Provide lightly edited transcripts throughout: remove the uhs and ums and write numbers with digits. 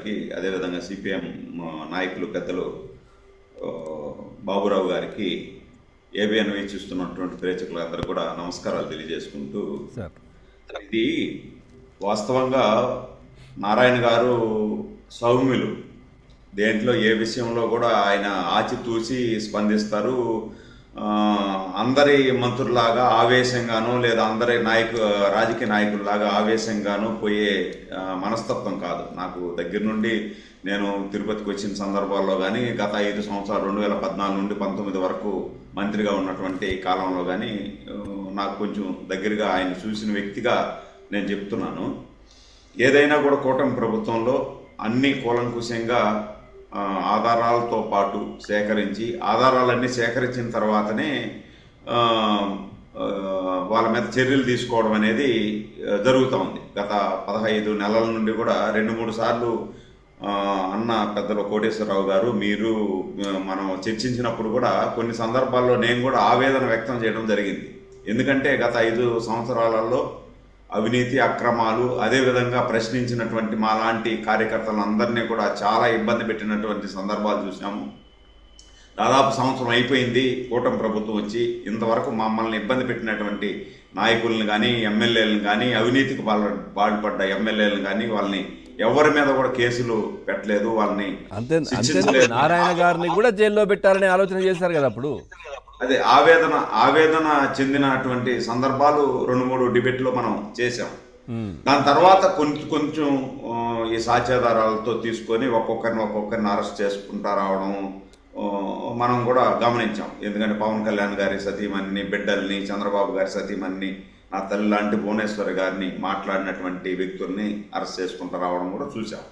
గారికి, అదేవిధంగా సిపిఎం నాయకులు పెద్దలు ఆ, బాబురావు గారికి, ఏబిఎన్ వీక్షిస్తున్నటువంటి ప్రేక్షకులందరూ కూడా నమస్కారాలు తెలియజేసుకుంటూ, సార్ ఇది వాస్తవంగా నారాయణ గారు సౌమ్యులు. దేంట్లో ఏ విషయంలో కూడా ఆయన ఆచితూచి స్పందిస్తారు. అందరి మంత్రుల్లాగా ఆవేశంగానో లేదా అందరి రాజకీయ నాయకుల్లాగా ఆవేశంగానో పోయే మనస్తత్వం కాదు. నాకు దగ్గర నుండి నేను తిరుపతికి వచ్చిన సందర్భాల్లో కానీ, గత 5 సంవత్సరాలు 2014 నుండి 19 వరకు మంత్రిగా ఉన్నటువంటి కాలంలో కానీ నాకు కొంచెం దగ్గరగా ఆయన చూసిన వ్యక్తిగా నేను చెప్తున్నాను. ఏదైనా కూడా కూటమి ప్రభుత్వంలో అన్ని కూలంకుశంగా ఆధారాలతో పాటు సేకరించి, ఆధారాలన్నీ సేకరించిన తర్వాతనే వాళ్ళ మీద చర్యలు తీసుకోవడం అనేది జరుగుతూ ఉంది. గత 15 నెలల నుండి కూడా 2-3 సార్లు అన్న పెద్దలు కోటేశ్వరరావు గారు, మీరు మనం చర్చించినప్పుడు కూడా కొన్ని సందర్భాల్లో నేను కూడా ఆవేదన వ్యక్తం చేయడం జరిగింది. ఎందుకంటే గత 5 సంవత్సరాలలో అవినీతి, అక్రమాలు, అదేవిధంగా ప్రశ్నించినటువంటి మాలాంటి కార్యకర్తలందరినీ కూడా చాలా ఇబ్బంది పెట్టినటువంటి సందర్భాలు చూసాము. దాదాపు సంవత్సరం అయిపోయింది కూటమి ప్రభుత్వం వచ్చి. ఇంతవరకు మమ్మల్ని ఇబ్బంది పెట్టినటువంటి నాయకులను కానీ, ఎమ్మెల్యేలను కానీ, అవినీతికి పాల్పడ్డ ఎమ్మెల్యేలను కానీ, వాళ్ళని ఎవరి మీద కూడా కేసులు పెట్టలేదు. వాళ్ళని అంతే నారాయణ గారిని కూడా జైల్లో పెట్టాలని ఆలోచన చేశారు కదా అప్పుడు. అదే ఆవేదన చెందినటువంటి సందర్భాలు 2-3 డిబేట్లో మనం చేసాం. దాని తర్వాత కొంచెం ఈ సాక్ష్యాధారాలతో తీసుకొని ఒక్కొక్కరిని అరెస్ట్ చేసుకుంటా రావడం మనం కూడా గమనించాం. ఎందుకంటే పవన్ కళ్యాణ్ గారి సతీమణిని, బిడ్డల్ని, చంద్రబాబు గారి సతీమణిని, నా తల్లి లాంటి భువనేశ్వరి గారిని మాట్లాడినటువంటి వ్యక్తుల్ని అరెస్ట్ చేసుకుంటూ రావడం కూడా చూసాం.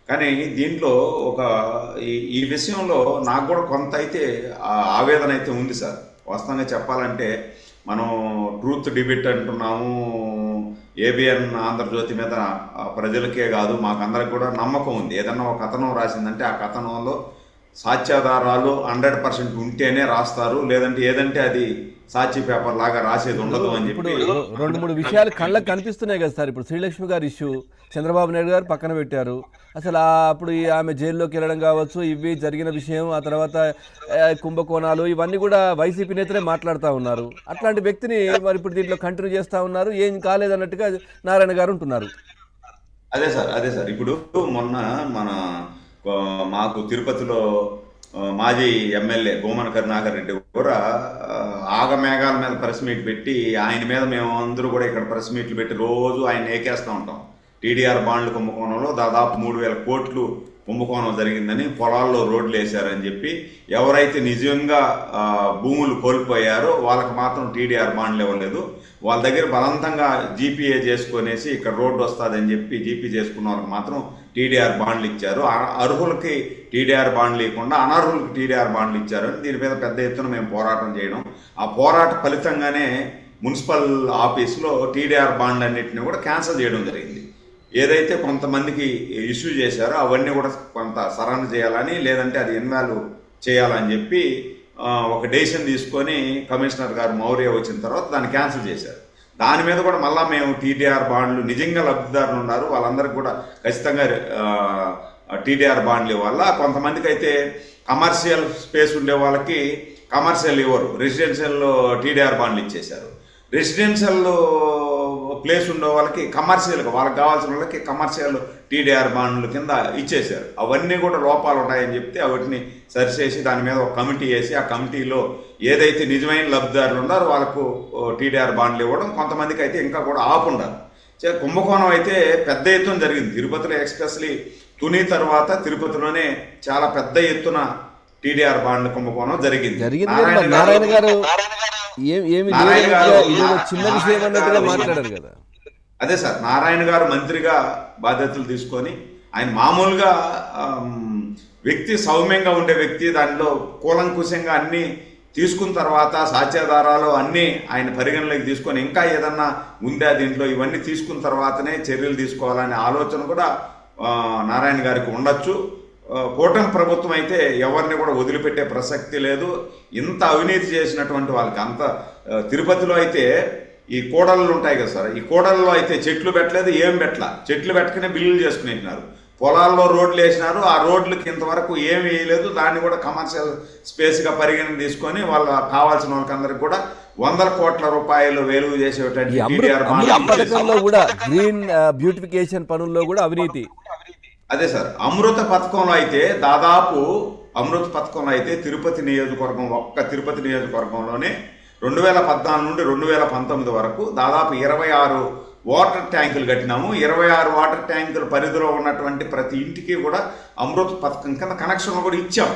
కానీ దీంట్లో ఈ విషయంలో నాకు కూడా కొంత అయితే ఆవేదన అయితే ఉంది సార్. వాస్తవంగా చెప్పాలంటే మనం ట్రూత్ డిబేట్ అంటున్నాము. ఏబిఎన్ ఆంధ్రజ్యోతి మీద ప్రజలకే కాదు మాకందరికి కూడా నమ్మకం ఉంది. ఏదన్నా ఒక కథనం రాసిందంటే ఆ కథనంలో సాక్ష్యాధారాలు 100% ఉంటేనే రాస్తారు, లేదంటే అది సాక్షి పేపర్ లాగా రాసేది ఉండదు అని చెప్పి 2-3 విషయాలు కళ్ళకు కనిపిస్తున్నాయి కదా సార్. ఇప్పుడు శ్రీలక్ష్మి గారి ఇష్యూ చంద్రబాబు నాయుడు గారు పక్కన పెట్టారు. అసలు అప్పుడు ఆమె జైల్లోకి వెళ్ళడం కావచ్చు, ఇవి జరిగిన విషయం, ఆ తర్వాత కుంభకోణాలు, ఇవన్నీ కూడా వైసీపీ నేతలే మాట్లాడుతూ ఉన్నారు. అట్లాంటి వ్యక్తిని మరి ఇప్పుడు దీంట్లో కంటిన్యూ చేస్తూ ఉన్నారు. ఏం కాలేదన్నట్టుగా నారాయణ గారు ఉంటున్నారు. అదే సార్ ఇప్పుడు మొన్న మాకు తిరుపతిలో మాజీ ఎమ్మెల్యే భూమన కరుణాకర్ రెడ్డి కూడా ఆగమేఘాల మీద ప్రెస్ మీట్ పెట్టి, ఆయన మీద మేము అందరూ కూడా ఇక్కడ ప్రెస్ మీట్లు పెట్టి రోజు ఆయన ఏకేస్తూ ఉంటాం. టీడీఆర్ బాండ్ల కుంభకోణంలో దాదాపు 3,000 కోట్లు కుంభకోణం జరిగిందని, పొలాల్లో రోడ్లు వేశారని చెప్పి, ఎవరైతే నిజంగా భూములు కోల్పోయారో వాళ్ళకి మాత్రం టీడీఆర్ బాండ్లు ఇవ్వలేదు. వాళ్ళ దగ్గర బలవంతంగా జీపీఏ చేసుకునేసి ఇక్కడ రోడ్డు వస్తుందని చెప్పి జీపీ చేసుకున్న వాళ్ళకి మాత్రం టీడీఆర్ బాండ్లు ఇచ్చారు. అర్హులకి టీడీఆర్ బాండ్లు ఇవ్వకుండా అనర్హులకి టీడీఆర్ బాండ్లు ఇచ్చారు. దీని మీద పెద్ద ఎత్తున మేము పోరాటం చేయడం, ఆ పోరాట ఫలితంగానే మున్సిపల్ ఆఫీసులో టీడీఆర్ బాండ్లు అన్నింటినీ కూడా క్యాన్సిల్ చేయడం జరిగింది. ఏదైతే కొంతమందికి ఇష్యూ చేశారో అవన్నీ కూడా కొంత సరణ చేయాలని, లేదంటే అది ఇన్వాల్వ్ చేయాలని చెప్పి ఒక డెసిషన్ తీసుకొని కమిషనర్ గారు మౌర్య వచ్చిన తర్వాత దాన్ని క్యాన్సిల్ చేశారు. దాని మీద కూడా మళ్ళీ మేము టీడీఆర్ బాండ్లు నిజంగా లబ్ధిదారులు ఉన్నారు వాళ్ళందరికీ కూడా ఖచ్చితంగా టీడీఆర్ బాండ్లు ఇవ్వాల. కొంతమందికి అయితే కమర్షియల్ స్పేస్ ఉండే వాళ్ళకి కమర్షియల్ ఇవ్వరు, రెసిడెన్షియల్ టీడీఆర్ బాండ్లు ఇచ్చేశారు. రెసిడెన్షియల్ ప్లేస్ ఉండే వాళ్ళకి కమర్షియల్గా వాళ్ళకి కావాల్సిన వాళ్ళకి కమర్షియల్ టీడీఆర్ బాండ్ల కింద ఇచ్చేశారు. అవన్నీ కూడా లోపాలు ఉన్నాయని చెప్తే వాటిని సరిచేసి దాని మీద ఒక కమిటీ వేసి, ఆ కమిటీలో ఏదైతే నిజమైన లబ్ధిదారులు ఉన్నారో వాళ్ళకు టీడీఆర్ బాండ్లు ఇవ్వడం, కొంతమందికి అయితే ఇంకా కూడా ఆపుండారు. కుంభకోణం అయితే పెద్ద ఎత్తున జరిగింది తిరుపతిలో. ఎస్పెషలీ తుని తర్వాత తిరుపతిలోనే చాలా పెద్ద ఎత్తున టీడీఆర్ బాండ్ల కుంభకోణం జరిగింది. నారాయణ గారు చిన్న విషయం అన్నట్టుగా మాట్లాడారు కదా. అదే సార్, నారాయణ గారు మంత్రిగా బాధ్యతలు తీసుకొని ఆయన మామూలుగా వ్యక్తి, సౌమ్యంగా ఉండే వ్యక్తి, దానిలో కూలంకుశంగా అన్ని తీసుకున్న తర్వాత సాక్ష్యాధారాలు అన్నీ ఆయన పరిగణలోకి తీసుకొని ఇంకా ఏదన్నా ఉందా దీంట్లో, ఇవన్నీ తీసుకున్న తర్వాతనే చర్యలు తీసుకోవాలనే ఆలోచన కూడా నారాయణ గారికి ఉండొచ్చు. కూటమి ప్రభుత్వం అయితే ఎవరిని కూడా వదిలిపెట్టే ప్రసక్తి లేదు. ఇంత అవినీతి చేసినటువంటి వాళ్ళకి అంత తిరుపతిలో అయితే ఈ కోడళ్ళు ఉంటాయి కదా సార్, ఈ కోడళ్ళలో అయితే చెట్లు పెట్టలేదు, ఏం పెట్టలా, చెట్లు పెట్టుకునే బిల్లులు చేసుకునేట్టున్నారు. పొలాల్లో రోడ్లు వేసినారు, ఆ రోడ్లకి ఇంతవరకు ఏమి వేయలేదు. దాన్ని కూడా కమర్షియల్ స్పేస్గా పరిగణన తీసుకొని వాళ్ళ కావాల్సిన వాళ్ళకందరికి కూడా 100 కోట్ల రూపాయలు వేలువ ఈ చేసేటువంటి అమృత్ TDR అమృత్ బాండ్లు పథకంలో కూడా గ్రీన్ బ్యూటిఫికేషన్ పనుల్లో కూడా అవినీతి. అదే సార్, అమృత పథకంలో అయితే దాదాపు తిరుపతి నియోజకవర్గం, ఒక్క తిరుపతి నియోజకవర్గంలోనే 2014 నుండి 2019 వరకు దాదాపు 26 వాటర్ ట్యాంకులు కట్టినాము. 26 వాటర్ ట్యాంకుల పరిధిలో ఉన్నటువంటి ప్రతి ఇంటికి కూడా అమృత్ పథకం కింద కనెక్షన్లు కూడా ఇచ్చాం.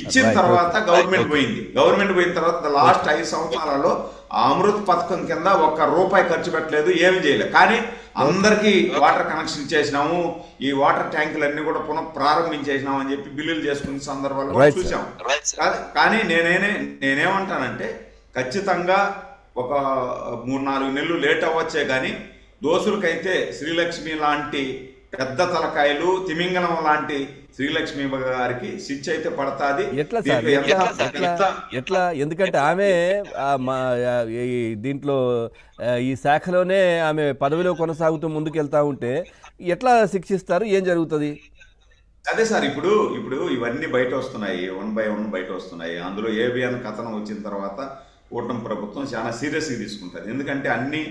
ఇచ్చిన తర్వాత గవర్నమెంట్ పోయిన తర్వాత లాస్ట్ 5 సంవత్సరాలలో ఆ అమృత్ పథకం కింద ₹1 ఖర్చు పెట్టలేదు, ఏమి చేయలేదు. కానీ అందరికీ వాటర్ కనెక్షన్ ఇచ్చేసినాము, ఈ వాటర్ ట్యాంకులన్నీ కూడా పునః ప్రారంభించేసినాము అని చెప్పి బిల్లులు చేసుకునే సందర్భాల్లో చూసాం. కానీ నేనేమంటానంటే ఖచ్చితంగా ఒక 3-4 నెలలు లేట్ అవ్వచ్చే కానీ దోసులకైతే శ్రీలక్ష్మి లాంటి పెద్ద తలకాయలు, తిమింగలం లాంటి శ్రీలక్ష్మి గారికి శిక్ష అయితే పడతాది. ఎట్లా సార్, ఎట్లా ఎందుకంటే ఆమె దీంట్లో ఈ శాఖలోనే ఆమె పదవిలో కొనసాగుతూ ముందుకెళ్తా ఉంటే ఎట్లా శిక్షిస్తారు, ఏం జరుగుతుంది? అదే సార్, ఇప్పుడు ఇవన్నీ బయట వస్తున్నాయి, 1 by 1 బయట వస్తున్నాయి. అందులో ఏబిఎన్ కథనం వచ్చిన తర్వాత కూటమి ప్రభుత్వం చాలా సీరియస్గా తీసుకుంటుంది. ఎందుకంటే అన్ని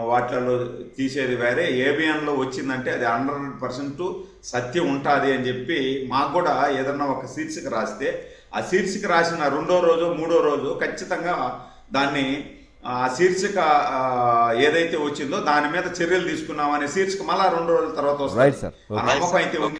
వాటిలలో తీసేది వేరే, ఏబిఎన్లో వచ్చిందంటే అది 100% సత్యం ఉంటుంది అని చెప్పి మాకు కూడా ఏదన్నా ఒక శీర్షిక రాస్తే ఆ శీర్షిక రాసిన 2వ రోజు 3వ రోజు ఖచ్చితంగా దాన్ని ఆ శీర్షిక ఏదైతే వచ్చిందో దాని మీద చర్యలు తీసుకున్నామనే శీర్షిక మళ్ళీ 2 రోజుల తర్వాత వస్తుంది. ఆ నమ్మకం అయితే ఉంది.